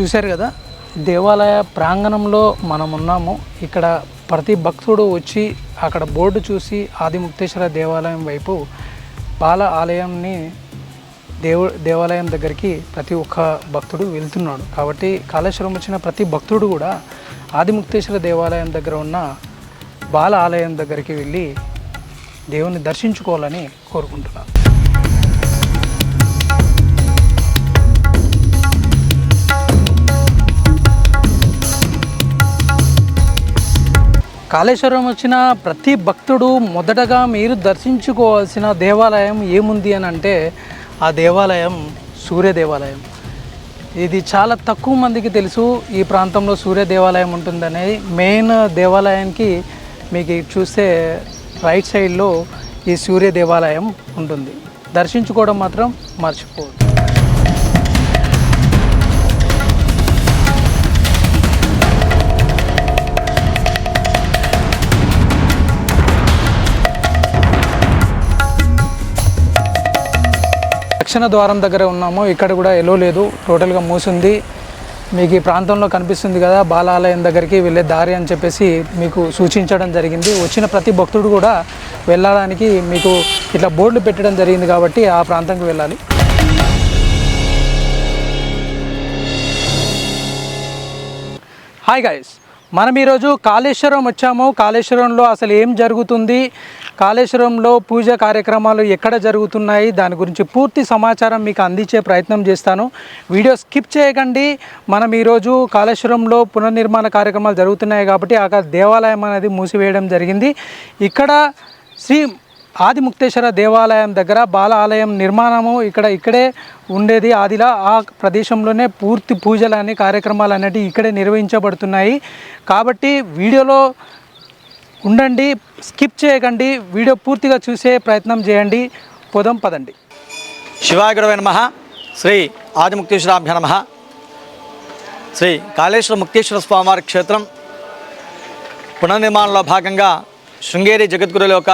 చూశారు కదా, దేవాలయ ప్రాంగణంలో మనం ఉన్నాము. ఇక్కడ ప్రతి భక్తుడు వచ్చి అక్కడ బోర్డు చూసి ఆదిముక్తేశ్వర దేవాలయం వైపు బాల ఆలయాన్ని దేవాలయం దగ్గరికి ప్రతి ఒక్క భక్తుడు వెళ్తున్నాడు. కాబట్టి కాళేశ్వరం వచ్చిన ప్రతి భక్తుడు కూడా ఆదిముక్తేశ్వర దేవాలయం దగ్గర ఉన్న బాల ఆలయం దగ్గరికి వెళ్ళి దేవుని దర్శించుకోవాలని కోరుకుంటున్నాను. కాళేశ్వరం వచ్చిన ప్రతి భక్తుడు మొదటగా మీరు దర్శించుకోవాల్సిన దేవాలయం ఏముంది అని అంటే ఆ దేవాలయం సూర్య దేవాలయం. ఇది చాలా తక్కువ మందికి తెలుసు ఈ ప్రాంతంలో సూర్య దేవాలయం ఉంటుందనేది. మెయిన్ దేవాలయానికి మీకు చూస్తే రైట్ సైడ్లో ఈ సూర్య దేవాలయం ఉంటుంది. దర్శించుకోవడం మాత్రం మర్చిపోవద్దు. దక్షిణ ద్వారం దగ్గర ఉన్నాము. ఇక్కడ కూడా ఎలో లేదు, టోటల్గా మూసింది. మీకు ఈ ప్రాంతంలో కనిపిస్తుంది కదా బాలాలయం దగ్గరికి వెళ్ళే దారి అని చెప్పేసి మీకు సూచించడం జరిగింది. వచ్చిన ప్రతి భక్తుడు కూడా వెళ్ళడానికి మీకు ఇట్లా బోర్డులు పెట్టడం జరిగింది కాబట్టి ఆ ప్రాంతంకి వెళ్ళాలి. హాయ్ గైస్, మనం ఈరోజు కాళేశ్వరం వచ్చాము. కాళేశ్వరంలో అసలు ఏం జరుగుతుంది, కాళేశ్వరంలో పూజ కార్యక్రమాలు ఎక్కడ జరుగుతున్నాయి, దాని గురించి పూర్తి సమాచారం మీకు అందించే ప్రయత్నం చేస్తాను. వీడియో స్కిప్ చేయకండి. మనం ఈరోజు కాళేశ్వరంలో పునర్నిర్మాణ కార్యక్రమాలు జరుగుతున్నాయి కాబట్టి ఆ దేవాలయం అనేది మూసివేయడం జరిగింది. ఇక్కడ శ్రీ ఆదిముక్తేశ్వర దేవాలయం దగ్గర బాల ఆలయం నిర్మాణము ఇక్కడే ఉండేది. ఆదిలా ఆ ప్రదేశంలోనే పూర్తి పూజలు అనే కార్యక్రమాలు అనేవి ఇక్కడే నిర్వహించబడుతున్నాయి. కాబట్టి వీడియోలో ఉండండి, స్కిప్ చేయకండి, వీడియో పూర్తిగా చూసే ప్రయత్నం చేయండి. పదండి. శివాయ గురవే నమః. శ్రీ ఆదిముక్తేశ్వరాభ్య నమః. శ్రీ కాళేశ్వర ముక్తేశ్వర స్వామివారి క్షేత్రం పునర్నిర్మాణంలో భాగంగా శృంగేరి జగద్గురుల యొక్క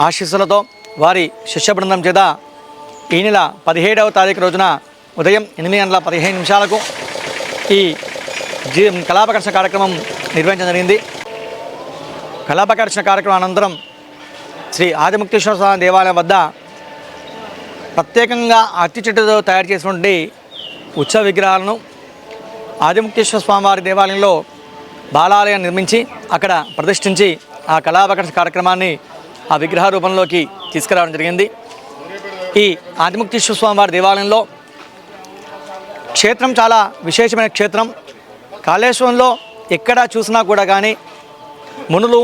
ఆశీస్సులతో వారి శిష్య బృందం చేత ఈ నెల 17వ తారీఖు రోజున ఉదయం 8:15 ఈ కళాపకర్షణ కార్యక్రమం నిర్వహించడం జరిగింది. కళాపకర్షణ కార్యక్రమం అనంతరం శ్రీ ఆదిముక్తేశ్వర స్వామి దేవాలయం వద్ద ప్రత్యేకంగా అట్టి చెట్టుతో తయారు చేసినటువంటి ఉత్సవ విగ్రహాలను ఆదిముక్తేశ్వర స్వామివారి దేవాలయంలో బాలాలయం నిర్మించి అక్కడ ప్రతిష్ఠించి ఆ కళాపకర్షణ కార్యక్రమాన్ని ఆ విగ్రహ రూపంలోకి తీసుకురావడం జరిగింది. ఈ ఆదిముక్తేశ్వర స్వామివారి దేవాలయంలో క్షేత్రం చాలా విశేషమైన క్షేత్రం. కాళేశ్వరంలో ఎక్కడ చూసినా కూడా కానీ మునులు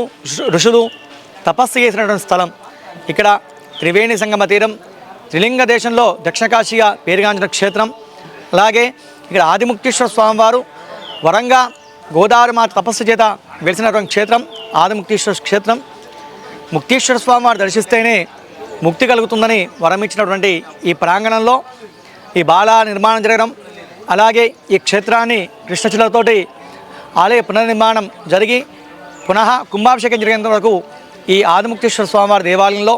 ఋషులు తపస్సు చేసినటువంటి స్థలం. ఇక్కడ త్రివేణి సంగమ తీరం, త్రిలింగ దేశంలో దక్షిణ కాశీగా పేరుగాంచిన క్షేత్రం. అలాగే ఇక్కడ ఆదిముక్తేశ్వర స్వామివారు వరంగా గోదావరి మాత తపస్సు చేత వెలిసినటువంటి క్షేత్రం ఆదిముక్తేశ్వర క్షేత్రం. ముక్తేశ్వర స్వామివారు దర్శిస్తేనే ముక్తి కలుగుతుందని వరం ఇచ్చినటువంటి ఈ ప్రాంగణంలో ఈ బాల నిర్మాణం జరగడం, అలాగే ఈ క్షేత్రాన్ని కృష్ణశిలతోటి ఆలయ పునర్నిర్మాణం జరిగి పునః కుంభాభిషేకం జరిగేంత వరకు ఈ ఆదిముక్తేశ్వర స్వామివారి దేవాలయంలో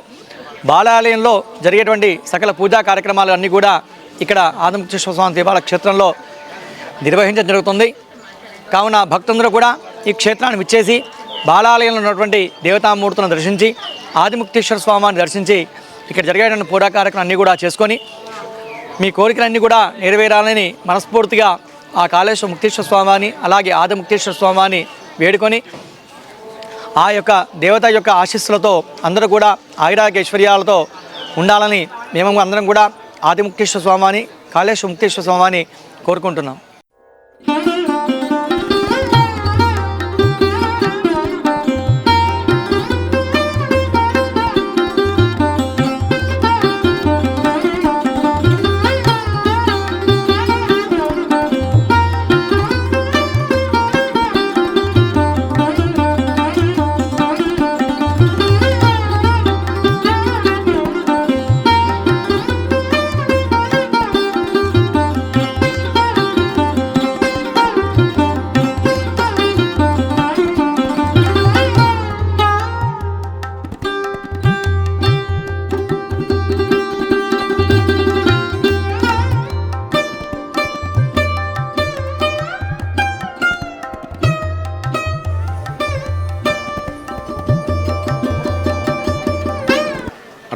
బాలాలయంలో జరిగేటువంటి సకల పూజా కార్యక్రమాలు అన్నీ కూడా ఇక్కడ ఆదిముక్తేశ్వర స్వామి దేవాలయ క్షేత్రంలో నిర్వహించడం జరుగుతుంది. కావున భక్తులందరూ కూడా ఈ క్షేత్రాన్ని విచ్చేసి బాలాలయంలో ఉన్నటువంటి దేవతామూర్తులను దర్శించి ఆదిముక్తేశ్వర స్వామిని దర్శించి ఇక్కడ జరిగేటువంటి పూజా కార్యక్రమం అన్నీ కూడా చేసుకొని మీ కోరికలన్నీ కూడా నెరవేరాలని మనస్ఫూర్తిగా ఆ కాళేశ్వర ముక్తేశ్వర స్వామిని అలాగే ఆదిముక్తేశ్వర స్వామిని వేడుకొని ఆ యొక్క దేవత యొక్క ఆశీస్సులతో అందరూ కూడా ఆయురాగ్య ఐశ్వర్యాలతో ఉండాలని మేము అందరం కూడా ఆదిముక్తేశ్వర స్వామిని కాళేశ్వర ముక్తేశ్వర స్వామిని కోరుకుంటున్నాం.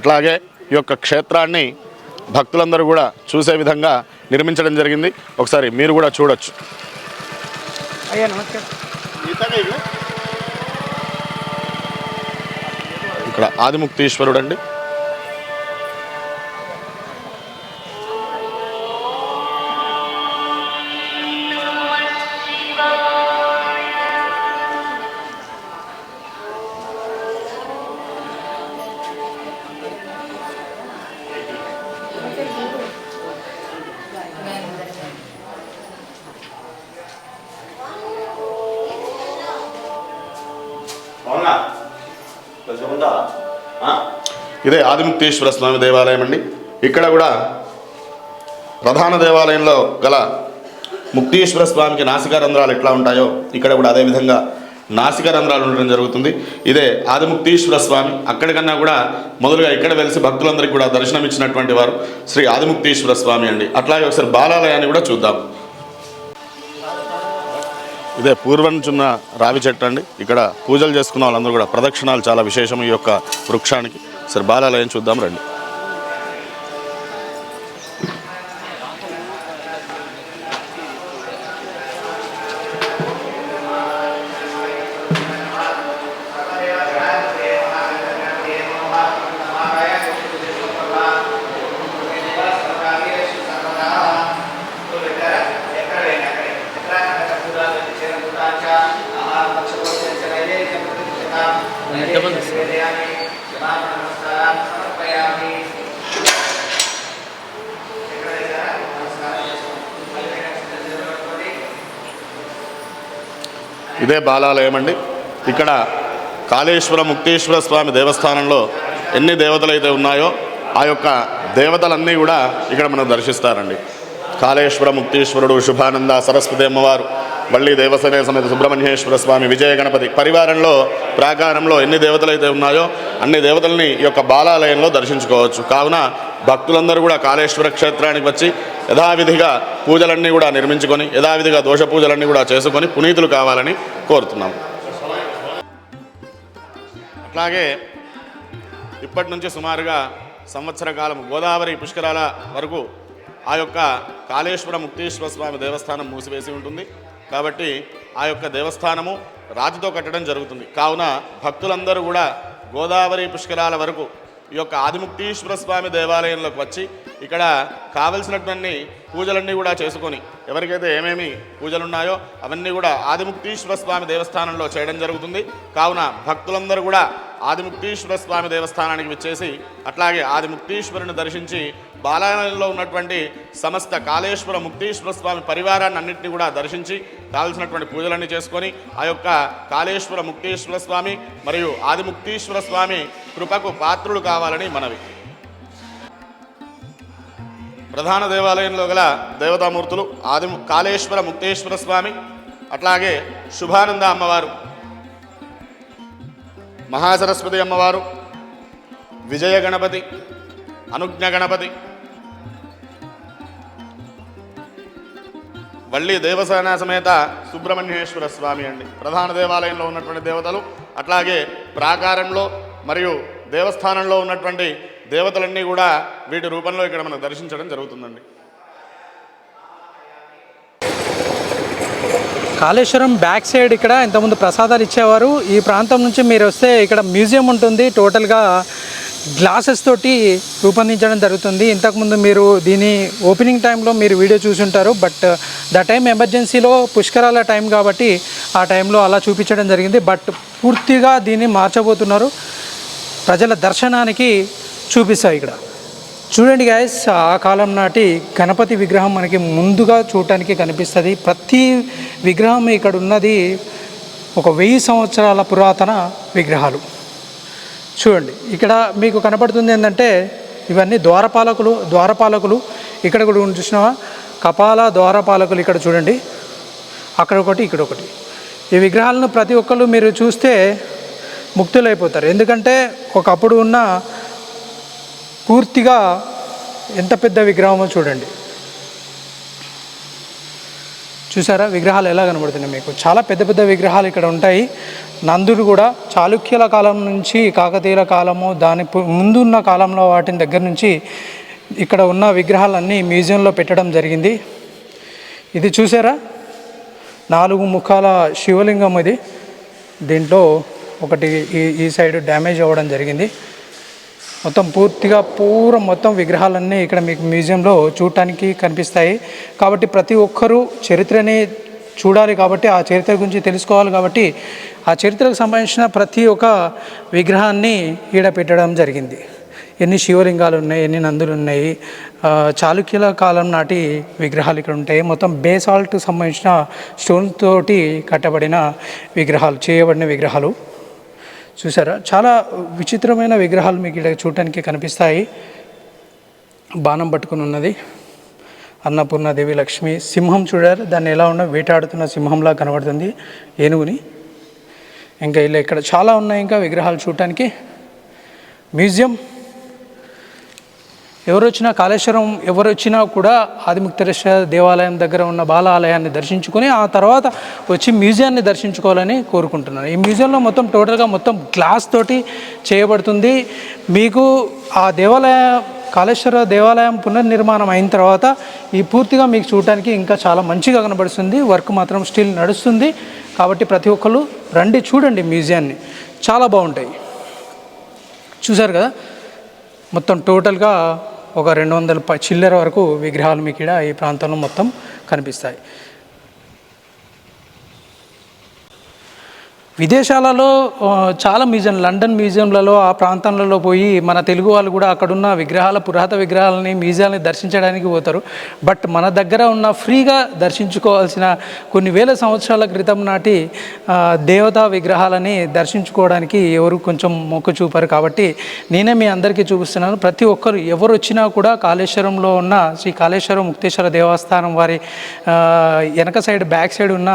అట్లాగే ఈ యొక్క క్షేత్రాన్ని భక్తులందరూ కూడా చూసే విధంగా నిర్మించడం జరిగింది. ఒకసారి మీరు కూడా చూడొచ్చు. అయ్యా నమస్కారం. ఇక్కడ ఆదిముక్తీశ్వరుడు అండి. ఇదే ఆదిముక్తేశ్వర స్వామి దేవాలయం అండి. ఇక్కడ కూడా ప్రధాన దేవాలయంలో గల ముక్తీశ్వర స్వామికి నాసికా రంధ్రాలు ఎట్లా ఉంటాయో ఇక్కడ కూడా అదేవిధంగా నాసికా రంధ్రాలు ఉండడం జరుగుతుంది. ఇదే ఆదిముక్తీశ్వర స్వామి. అక్కడికన్నా కూడా మొదలుగా ఇక్కడ వెలిసి భక్తులందరికీ కూడా దర్శనం ఇచ్చినటువంటి వారు శ్రీ ఆదిముక్తీశ్వర స్వామి అండి. అట్లాగే ఒకసారి బాలాలయాన్ని కూడా చూద్దాం. ఇదే పూర్వం చున్న రావి చెట్టు అండి. ఇక్కడ పూజలు చేసుకున్న వాళ్ళందరూ కూడా ప్రదక్షిణాలు చాలా విశేషం ఈ యొక్క వృక్షానికి. సరే బాలాలయం చూద్దాం రండి. ఇదే బాలాలయం అండి. ఇక్కడ కాళేశ్వర ముక్తేశ్వర స్వామి దేవస్థానంలో ఎన్ని దేవతలు అయితే ఉన్నాయో ఆ యొక్క దేవతలన్నీ కూడా ఇక్కడ మనం దర్శిస్తారండి. కాళేశ్వర ముక్తేశ్వరుడు, శుభానంద, సరస్వతి అమ్మవారు, వల్లి దేవసేన సమేత సుబ్రహ్మణ్యేశ్వర స్వామి, విజయ గణపతి పరివారంలో ప్రాకారంలో ఎన్ని దేవతలు అయితే ఉన్నాయో అన్ని దేవతల్ని ఈ యొక్క బాలాలయంలో దర్శించుకోవచ్చు. కావున భక్తులందరూ కూడా కాళేశ్వర క్షేత్రానికి వచ్చి యథావిధిగా పూజలన్నీ కూడా నిర్మించుకొని యథావిధిగా దోష పూజలన్నీ కూడా చేసుకొని పునీతులు కావాలని కోరుతున్నాం. అట్లాగే ఇప్పటి నుంచి సుమారుగా సంవత్సర కాలం గోదావరి పుష్కరాల వరకు ఆ యొక్క కాళేశ్వర ముక్తేశ్వర స్వామి దేవస్థానం మూసివేసి ఉంటుంది. కాబట్టి ఆ యొక్క దేవస్థానము రాతితో కట్టడం జరుగుతుంది. కావున భక్తులందరూ కూడా గోదావరి పుష్కరాల వరకు ఈ యొక్క ఆదిముక్తీశ్వర స్వామి దేవాలయంలోకి వచ్చి ఇక్కడ కావలసినటువంటి పూజలన్నీ కూడా చేసుకొని ఎవరికైతే ఏమేమి పూజలు ఉన్నాయో అవన్నీ కూడా ఆదిముక్తీశ్వర స్వామి దేవస్థానంలో చేయడం జరుగుతుంది. కావున భక్తులందరూ కూడా ఆదిముక్తీశ్వర స్వామి దేవస్థానానికి విచ్చేసి అట్లాగే ఆదిముక్తీశ్వరుని దర్శించి బాలాలయంలో ఉన్నటువంటి సమస్త కాళేశ్వర ముక్తీశ్వర స్వామి పరివారాన్ని అన్నింటినీ కూడా దర్శించి కావలసినటువంటి పూజలన్నీ చేసుకొని ఆ యొక్క కాళేశ్వర ముక్తేశ్వర స్వామి మరియు ఆదిముక్తీశ్వర స్వామి కృపకు పాత్రులు కావాలని మనవి. ప్రధాన దేవాలయంలో గల దేవతామూర్తులు కాళేశ్వర ముక్తేశ్వర స్వామి, అట్లాగే శుభానంద అమ్మవారు, మహాసరస్వతి అమ్మవారు, విజయ గణపతి, అనుజ్ఞ గణపతి, వల్లి దేవసేన సమేత సుబ్రహ్మణ్యేశ్వర స్వామి అండి ప్రధాన దేవాలయంలో ఉన్నటువంటి దేవతలు. అట్లాగే ప్రాకారంలో మరియు దేవస్థానంలో ఉన్నటువంటి దేవతలన్నీ కూడా వీటి రూపంలో ఇక్కడ మనం దర్శించడం జరుగుతుందండి. కాళేశ్వరం బ్యాక్ సైడ్ ఇక్కడ ఇంతకుముందు ప్రసాదాలు ఇచ్చేవారు. ఈ ప్రాంతం నుంచి మీరు వస్తే ఇక్కడ మ్యూజియం ఉంటుంది. టోటల్గా గ్లాసెస్ తోటి రూపొందించడం జరుగుతుంది. ఇంతకుముందు మీరు దీని ఓపెనింగ్ టైంలో మీరు వీడియో చూసుంటారు. బట్ ద టైం ఎమర్జెన్సీలో పుష్కరాల టైం కాబట్టి ఆ టైంలో అలా చూపించడం జరిగింది. బట్ పూర్తిగా దీన్ని మార్చబోతున్నారు. ప్రజల దర్శనానికి చూపిస్తాయి. ఇక్కడ చూడండి గాయస్, ఆ కాలం నాటి గణపతి విగ్రహం మనకి ముందుగా చూడటానికి కనిపిస్తుంది. ప్రతి విగ్రహం ఇక్కడ ఉన్నది ఒక 1000 సంవత్సరాల పురాతన విగ్రహాలు. చూడండి ఇక్కడ మీకు కనపడుతుంది ఏంటంటే ఇవన్నీ ద్వారపాలకులు ఇక్కడ కూడా చూసినావా, కపాల ద్వారపాలకులు ఇక్కడ చూడండి, అక్కడ ఒకటి ఇక్కడ ఒకటి. ఈ విగ్రహాలను ప్రతి ఒక్కళ్ళు మీరు చూస్తే ముక్తులైపోతారు. ఎందుకంటే ఒకప్పుడు ఉన్న పూర్తిగా ఎంత పెద్ద విగ్రహమో చూడండి. చూసారా విగ్రహాలు ఎలా కనబడుతున్నాయి మీకు? చాలా పెద్ద పెద్ద విగ్రహాలు ఇక్కడ ఉంటాయి. నందులు కూడా చాళుక్యుల కాలం నుంచి కాకతీయుల కాలము దాని ముందున్న కాలంలో వాటిని దగ్గర నుంచి ఇక్కడ ఉన్న విగ్రహాలన్నీ మ్యూజియంలో పెట్టడం జరిగింది. ఇది చూసారా 4 ముఖాల శివలింగం ఇది. దీంట్లో ఒకటి ఈ సైడ్ డ్యామేజ్ అవ్వడం జరిగింది. మొత్తం పూర్తిగా మొత్తం విగ్రహాలన్నీ ఇక్కడ మీకు మ్యూజియంలో చూడటానికి కనిపిస్తాయి. కాబట్టి ప్రతి ఒక్కరూ చరిత్రని చూడాలి, కాబట్టి ఆ చరిత్ర గురించి తెలుసుకోవాలి, కాబట్టి ఆ చరిత్రకు సంబంధించిన ప్రతి ఒక్క విగ్రహాన్ని ఈడ పెట్టడం జరిగింది. ఎన్ని శివలింగాలు ఉన్నాయి, ఎన్ని నందులు ఉన్నాయి, చాళుక్యుల కాలం నాటి విగ్రహాలు ఇక్కడ ఉంటాయి. మొత్తం బేసాల్ట్కి సంబంధించిన స్టోన్ తోటి కట్టబడిన విగ్రహాలు, చేయబడిన విగ్రహాలు చూసారా. చాలా విచిత్రమైన విగ్రహాలు మీకు ఇక్కడ చూడటానికి కనిపిస్తాయి. బాణం పట్టుకుని ఉన్నది అన్నపూర్ణాదేవి, లక్ష్మి, సింహం చూడారు దాన్ని ఎలా ఉన్నా వేటాడుతున్న సింహంలా కనబడుతుంది, ఏనుగుని. ఇంకా ఇలా ఇక్కడ చాలా ఉన్నాయి ఇంకా విగ్రహాలు చూడటానికి. మ్యూజియం ఎవరు వచ్చినా కూడా ఆదిముక్తేశ్వర దేవాలయం దగ్గర ఉన్న బాల ఆలయాన్ని దర్శించుకొని ఆ తర్వాత వచ్చి మ్యూజియాన్ని దర్శించుకోవాలని కోరుకుంటున్నాను. ఈ మ్యూజియంలో మొత్తం టోటల్గా మొత్తం గ్లాస్ తోటి చేయబడుతుంది. మీకు ఆ కాళేశ్వర దేవాలయం పునర్నిర్మాణం అయిన తర్వాత ఈ పూర్తిగా మీకు చూడటానికి ఇంకా చాలా మంచిగా కనబడుతుంది. వర్క్ మాత్రం స్టిల్ నడుస్తుంది. కాబట్టి ప్రతి ఒక్కరు రండి, చూడండి మ్యూజియాన్ని, చాలా బాగుంటాయి. చూసారు కదా, మొత్తం టోటల్గా ఒక 200 చిల్లర వరకు విగ్రహాలు మీకు ఇక్కడ ఈ ప్రాంతంలో మొత్తం కనిపిస్తాయి. విదేశాలలో చాలా లండన్ మ్యూజియంలలో ఆ ప్రాంతాలలో పోయి మన తెలుగు వాళ్ళు కూడా అక్కడున్న పురాతన విగ్రహాలని మ్యూజియాలని దర్శించడానికి పోతారు. బట్ మన దగ్గర ఉన్న ఫ్రీగా దర్శించుకోవాల్సిన కొన్ని వేల సంవత్సరాల క్రితం నాటి దేవతా విగ్రహాలని దర్శించుకోవడానికి ఎవరు కొంచెం మొక్కు చూపారు. కాబట్టి నేనే మీ అందరికీ చూపిస్తున్నాను. ప్రతి ఒక్కరు ఎవరు వచ్చినా కూడా కాళేశ్వరంలో ఉన్న శ్రీ కాళేశ్వర ముక్తేశ్వర దేవస్థానం వారి వెనక సైడ్ బ్యాక్ సైడ్ ఉన్న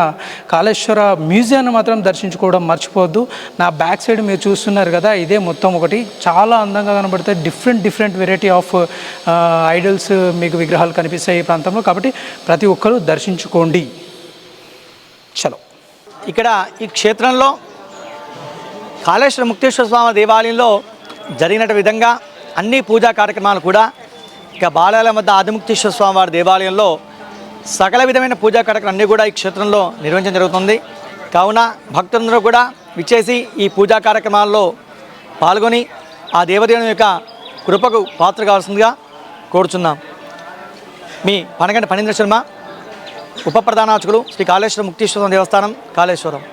కాళేశ్వర మ్యూజియాన్ని మాత్రం దర్శించుకోవడం మర్చిపోవద్దు. నా బ్యాక్ సైడ్ మీరు చూస్తున్నారు కదా, ఇదే మొత్తం ఒకటి చాలా అందంగా కనబడతాయి. డిఫరెంట్ వెరైటీ ఆఫ్ ఐడల్స్ మీకు విగ్రహాలు కనిపిస్తాయి ఈ ప్రాంతంలో. కాబట్టి ప్రతి ఒక్కరూ దర్శించుకోండి. చలో, ఇక్కడ ఈ క్షేత్రంలో కాళేశ్వర ముక్తేశ్వర స్వామి దేవాలయంలో జరిగినట్టు విధంగా అన్ని పూజా కార్యక్రమాలు కూడా ఇక బాలాలయం వద్ద ఆదిముక్తేశ్వర స్వామి వారి దేవాలయంలో సకల విధమైన పూజా కార్యక్రమాలు అన్నీ కూడా ఈ క్షేత్రంలో నిర్వహించడం జరుగుతుంది. కావున భక్తులందరూ కూడా విచ్చేసి ఈ పూజా కార్యక్రమాల్లో పాల్గొని ఆ దేవదేవుని యొక్క కృపకు పాత్ర కావాల్సిందిగా కోరుచున్నాం. మీ పనగంటి ఫణీంద్ర శర్మ, ఉప ప్రధానార్చకులు, శ్రీ కాళేశ్వర ముక్తేశ్వర దేవస్థానం, కాళేశ్వరం.